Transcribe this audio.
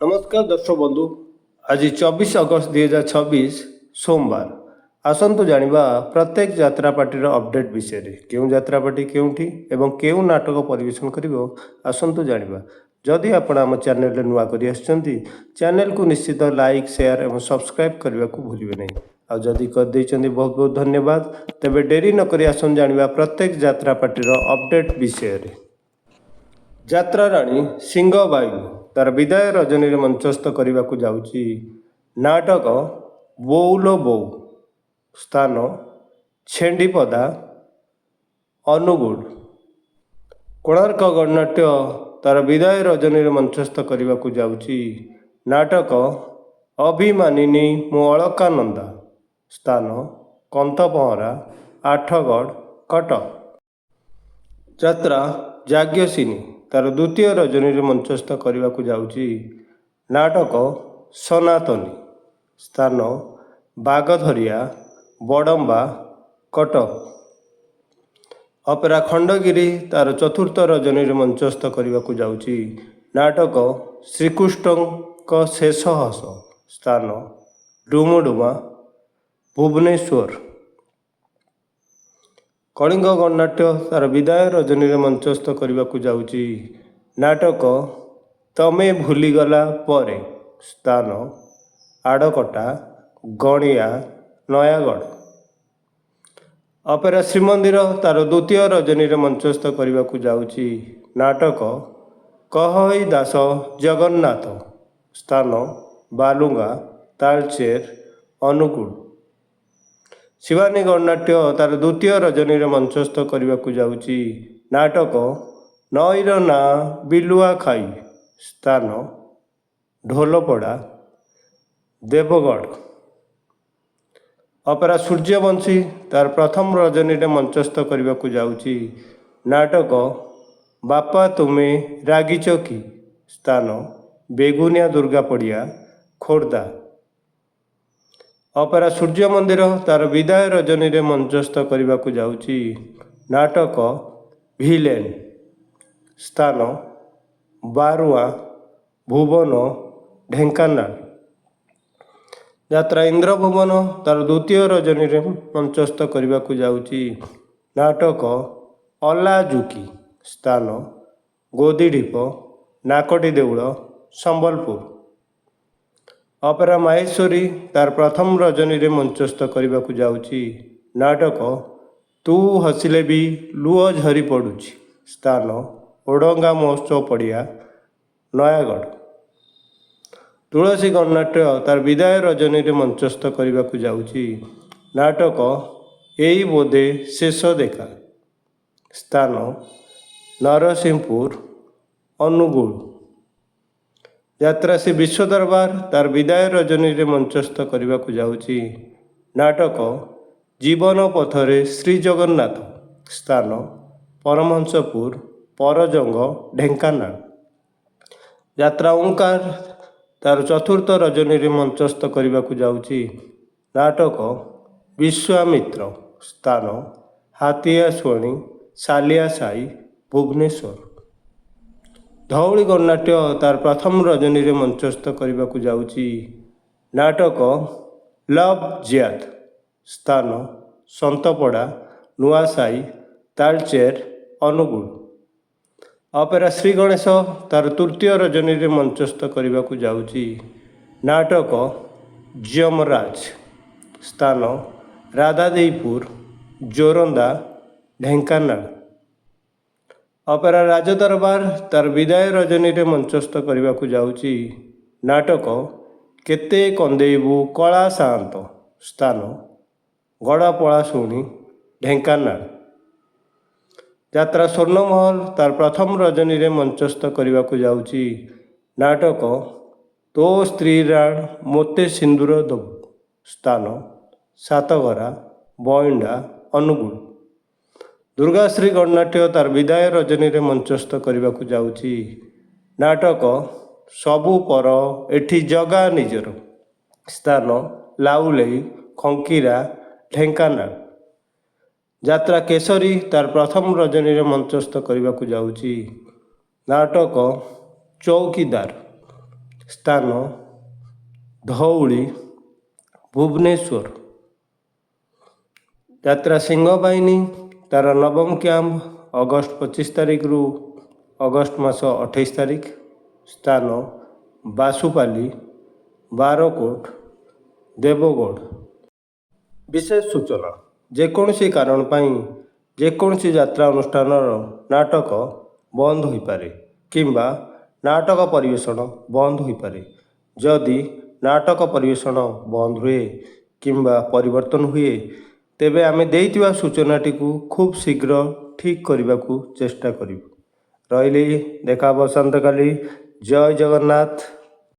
नमस्कार दर्शक बंधु। आज 24 अगस्त 2026 सोमवार। आसतु जानिबा प्रत्येक यात्रा पार्टी अपडेट विषय रे केउं यात्रा पार्टी केउंठी एवं केउं नाटक परिवेशन करिवो आसतु जानिबा। जदि आपण आम चैनल रे नुआ करि आछंती चैनल को निश्चित लाइक शेयर एवं सब्सक्राइब करने को भूलिबे नहीं। आ जदि कर दैचंती बहुत बहुत धन्यवाद। तबे डेरी न करि आसन जानिबा प्रत्येक यात्रा पार्टी अपडेट विषय रे। यात्रा राणी सिंहबाई तार विदाय रजनी मंचस्थ करने को जाउची नाटक बोउलो बोउ। स्थान छेंडीपदा अनुगुड़। कोणार्क गणनाट्य तार विदाय रजनी मंचस्थ करने को जाउची नाटक अभिमानिनी मो अलकानंदा। स्थान कंतपहरा आठगढ़ कटक। यात्रा जाग्यसिनी तार द्वितीय रजनी मंचस्थ करने को जाउची नाटक सनातनी। स्थान बागधरिया बड़म्बा कटक। अपेरा खंडगिरी तार चतुर्थ रजनी मंचस्थ करने को जाउची नाटक श्रीकृष्ण शेष हस। स्थान डुमुडुमा भुवनेश्वर। कलिंग गणनाट्य तार विदाय रजनी मंचस्थ करने को जाउची नाटक तमे भूलीगला परे। स्थान आड़कटा गणिया नयागढ़। अपेरा श्रीमंदिर तार द्वितीय रजनी मंचस्थ करने को जाउची नाटक कहई दास जगन्नाथ। स्थान बालुंगा तालचेर अनुकूल। शिवानी गणनाट्य तार द्वितीय रजनी मंचस्थ करने को जाउची नाटक नईर ना बिलुआ खाई। स्थान ढोलपड़ा देवगढ़। अपेरा सूर्यवंशी तार प्रथम रजनी मंचस्थ करने को जाउची नाटक बापा तुम्हें रागिच की। स्थान बेगुनिया दुर्गा पड़िया खोर्धा। अपेरा सूर्य मंदिर तार विदाय रजनी मंचस्थ करने को जाउची नाटक भिलेन। स्थान बारुआ भुवन ढेंकानाल। यात्रा इंद्रभुवन तार द्वितीय रजनी मंचस्थ करने को जाउची नाटक अलाजुकी। स्थान गोदीढीप नाकटी देउल संबलपुर। अपेरा माहेश्वरी तार प्रथम रजनी मंचस्थ करने को जाउची नाटक तू हसिले भी लुह झरी पड़ुची। स्थान ओडंगा महोत्सव पड़िया नयागढ़। तुलसी गणनाट्य तार विदाय रजनी मंचस्थ करने को जाउची नाटक एई बोधे शेष देखा। स्थान नरसिंहपुर अनुगुड़। यात्रा से विश्व दरबार तार विदाय रजनी मंचस्थ करने को जाउची नाटक जीवन पथरे श्री जगन्नाथ। स्थान परमहंसपुर परजंग ढेंकानाल। यात्रा ओंकार तार चतुर्थ रजनी मंचस्थ करने को जाउची नाटक विश्वामित्र। स्थान हाथिया स्वणी सालिया साई भुवनेश्वर। धौली गणनाट्य तार प्रथम रजनी मंचस्थ करने को जाउची नाटक लव जियाद। स्थान संतपड़ा नुआसाई तालचेर अनुगुड़। अपेरा श्री गणेश तार तृतीय रजनी मंचस्थ करने को जाउची नाटक यमराज। स्थान राधादेईपुर जोरंदा ढेंकानाल। अपेरा राजदरबार तार विदाय रजनी मंचस्थ करने को जाउची नाटक केते कंदेबू कला सात। स्थान गड़ापड़ा शुणी ढेंकानाल। यात्रा स्वर्णमहल तार प्रथम रजनी मंचस्थ करने को जाउची नाटक तो स्त्री राण मोते सिंदूर दबु। स्थान सातगरा बइंडा अनुगुड़। दुर्गाश्री गणनाट्य तार विदाय रजनी मंचस्थ करने को जाउची नाटक सबु पर एठी जगा निजर। स्थान लाउलेई खंकीरा ढेंकानाल। यात्रा केसरी तार प्रथम रजनी मंचस्थ करने को जाउची नाटक चौकीदार। ସ୍ଥାନ ଧଉଳି ଭୁବନେଶ୍ୱର। ଯାତ୍ରା ସିଂହବାହିନୀ ତାର ନବମ କ୍ୟାମ୍ପ ଅଗଷ୍ଟ 25 ତାରିଖରୁ ଅଗଷ୍ଟ ମାସ 28 ତାରିଖ। ସ୍ଥାନ ବାସୁପାଲି ବାରକୋଟ ଦେବଗଡ଼। ବିଶେଷ ସୂଚନା, ଯେକୌଣସି କାରଣ ପାଇଁ ଯେକୌଣସି ଯାତ୍ରା ଅନୁଷ୍ଠାନର ନାଟକ ବନ୍ଦ ହୋଇପାରେ କିମ୍ବା ନାଟକ ପରିବେଷଣ ବନ୍ଦ ହୋଇପାରେ। ଯଦି ନାଟକ ପରିବେଷଣ ବନ୍ଦ ହୁଏ କିମ୍ବା ପରିବର୍ତ୍ତନ ହୁଏ, ତେବେ ଆମେ ଦେଇଥିବା ସୂଚନାଟିକୁ ଖୁବ୍ ଶୀଘ୍ର ଠିକ୍ କରିବାକୁ ଚେଷ୍ଟା କରିବୁ। ରହିଲି, ଦେଖା ହେବ ଆସନ୍ତାକାଲି। ଜୟ ଜଗନ୍ନାଥ।